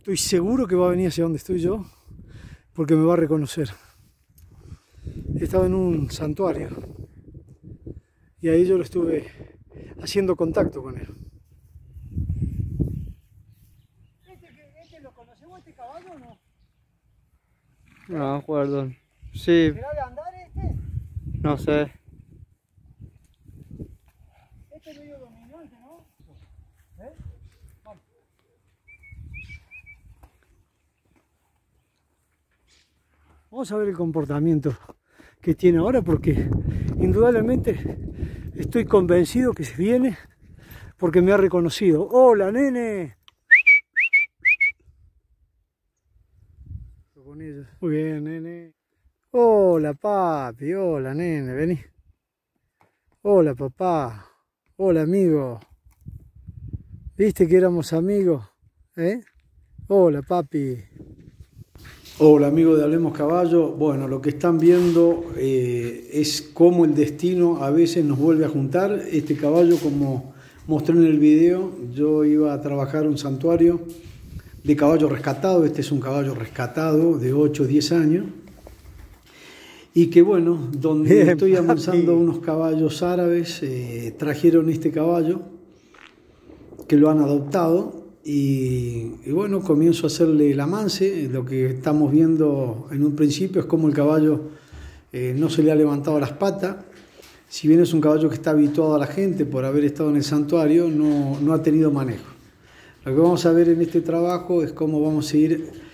Estoy seguro que va a venir hacia donde estoy yo, porque me va a reconocer. Estaba en un santuario y ahí yo lo estuve haciendo contacto con él. ¿Este lo conocemos, este caballo o no? No me acuerdo. Sí. ¿Será de andar este? No sé. Este es medio dominante, ¿no? ¿Eh? Vamos. Vamos a ver el comportamiento que tiene ahora, porque indudablemente estoy convencido que se viene porque me ha reconocido. ¡Hola, nene! Muy bien, nene. Hola, papi. Hola, nene. Vení. Hola, papá. Hola, amigo. ¿Viste que éramos amigos? ¿Eh? Hola, papi. Hola, amigos de Hablemos Caballo. Bueno, lo que están viendo es cómo el destino a veces nos vuelve a juntar. Este caballo, como mostré en el video, yo iba a trabajar un santuario de caballo rescatado. Este es un caballo rescatado de 8 o 10 años. Y que bueno, donde bien, estoy avanzando unos caballos árabes, trajeron este caballo, que lo han adoptado, y bueno, comienzo a hacerle el amance. Lo que estamos viendo en un principio es cómo el caballo no se le ha levantado las patas. Si bien es un caballo que está habituado a la gente por haber estado en el santuario, no ha tenido manejo. Lo que vamos a ver en este trabajo es cómo vamos a ir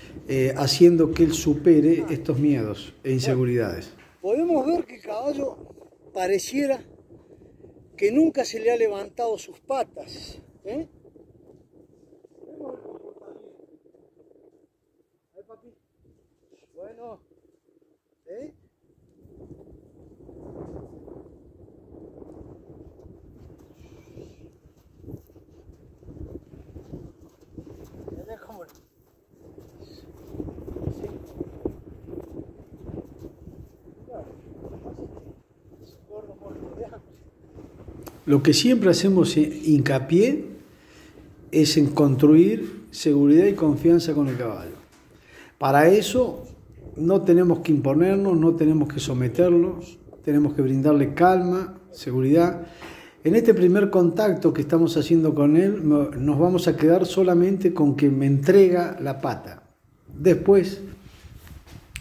haciendo que él supere estos miedos e inseguridades. Podemos ver que el caballo pareciera que nunca se le ha levantado sus patas. ¿Eh? A ver, papi. Bueno. ¿Eh? Lo que siempre hacemos hincapié es en construir seguridad y confianza con el caballo. Para eso no tenemos que imponernos, no tenemos que someterlos, tenemos que brindarle calma, seguridad. En este primer contacto que estamos haciendo con él, nos vamos a quedar solamente con que me entrega la pata. Después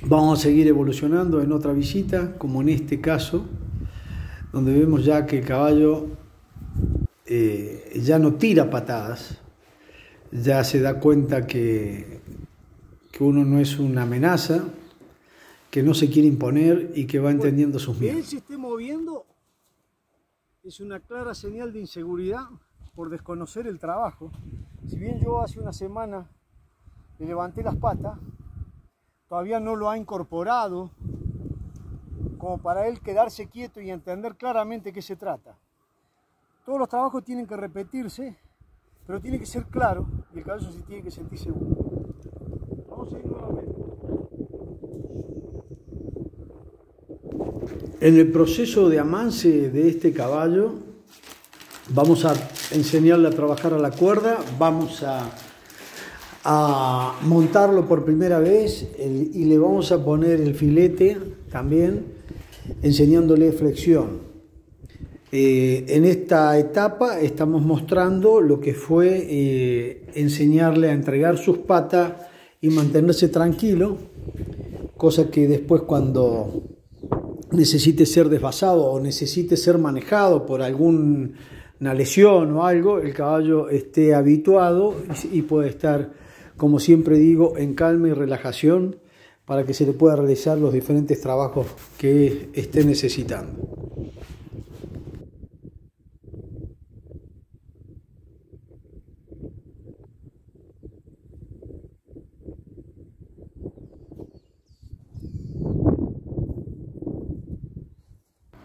vamos a seguir evolucionando en otra visita, como en este caso, donde vemos ya que el caballo ya no tira patadas, ya se da cuenta que uno no es una amenaza, que no se quiere imponer y que va entendiendo sus miedos. Que él se esté moviendo es una clara señal de inseguridad por desconocer el trabajo. Si bien yo hace una semana le levanté las patas, todavía no lo ha incorporado como para él quedarse quieto y entender claramente qué se trata. Todos los trabajos tienen que repetirse, pero tiene que ser claro y el caballo se tiene que sentir seguro. Vamos a ir nuevamente. En el proceso de amance de este caballo, vamos a enseñarle a trabajar a la cuerda, vamos a montarlo por primera vez y le vamos a poner el filete también, enseñándole flexión. En esta etapa estamos mostrando lo que fue enseñarle a entregar sus patas y mantenerse tranquilo, cosa que después cuando necesite ser desvasado o necesite ser manejado por alguna lesión o algo, el caballo esté habituado y puede estar, como siempre digo, en calma y relajación para que se le pueda realizar los diferentes trabajos que esté necesitando.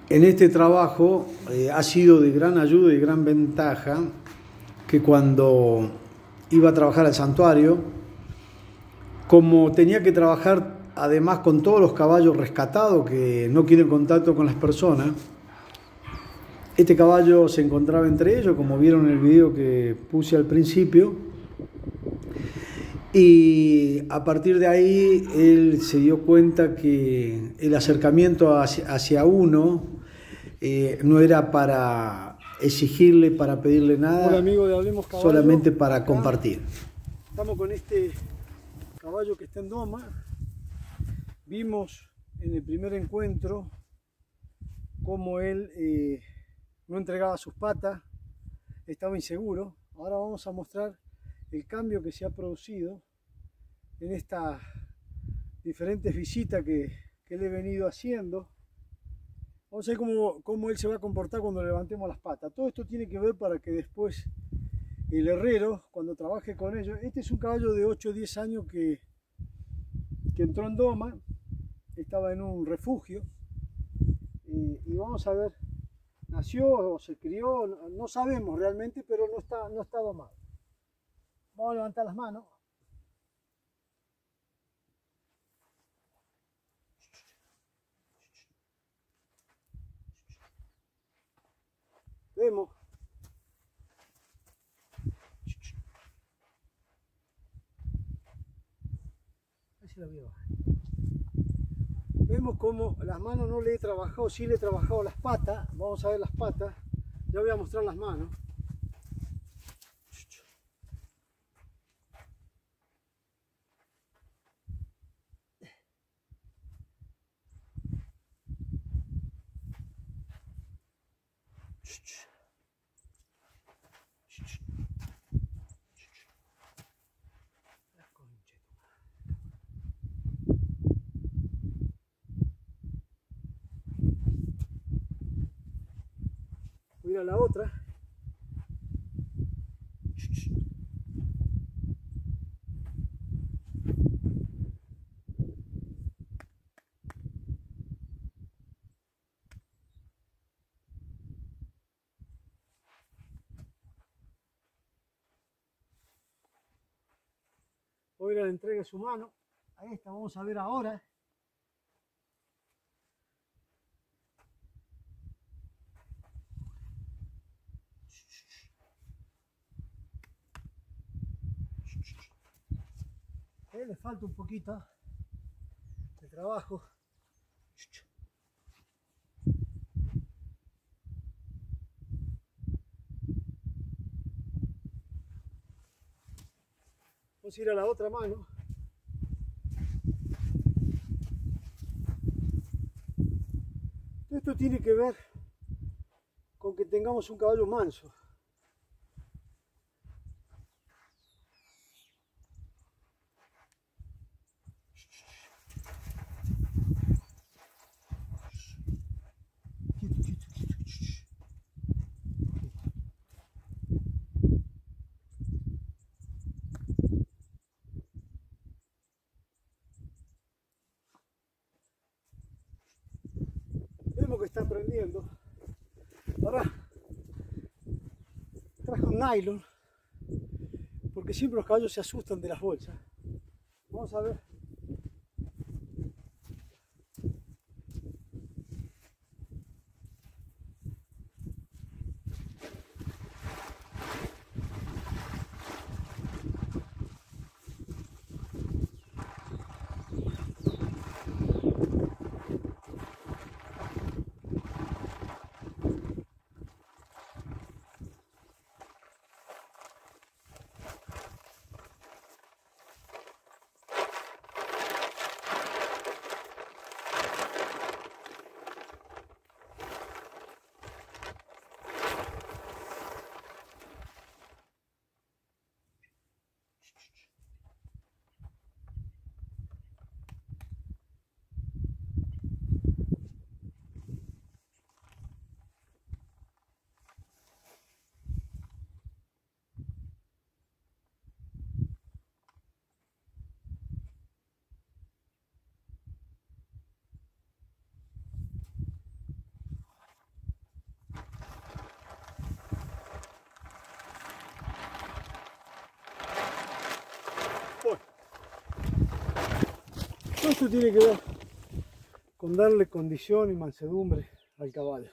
En este trabajo ha sido de gran ayuda y gran ventaja que cuando iba a trabajar al santuario, como tenía que trabajar además con todos los caballos rescatados que no quieren contacto con las personas, este caballo se encontraba entre ellos, como vieron en el video que puse al principio, Y a partir de ahí él se dio cuenta que el acercamiento hacia uno no era para exigirle, para pedirle nada. Hola amigo de Hablemos Caballo. Solamente para Acá compartir. estamos con este caballo que está en doma. Vimos en el primer encuentro cómo él no entregaba sus patas, estaba inseguro. Ahora vamos a mostrar el cambio que se ha producido en estas diferentes visitas que le he venido haciendo. Vamos a ver cómo él se va a comportar cuando levantemos las patas. Todo esto tiene que ver para que después el herrero, cuando trabaje con ellos, este es un caballo de 8 o 10 años que entró en doma, estaba en un refugio, y vamos a ver, nació o se crió, no sabemos realmente, pero no está domado. Vamos a levantar las manos. Vemos. A ver si la veo. Vemos como las manos no le he trabajado, sí le he trabajado las patas. Vamos a ver las patas. Ya voy a mostrar las manos. Voy a ir a la otra. Voy a ir a la entrega de su mano. Ahí está, vamos a ver ahora. Le falta un poquito de trabajo. Vamos a ir a la otra mano. Esto tiene que ver con que tengamos un caballo manso. Que está aprendiendo. Ahora traje un nylon porque siempre los caballos se asustan de las bolsas. Vamos a ver. Esto tiene que ver con darle condición y mansedumbre al caballo.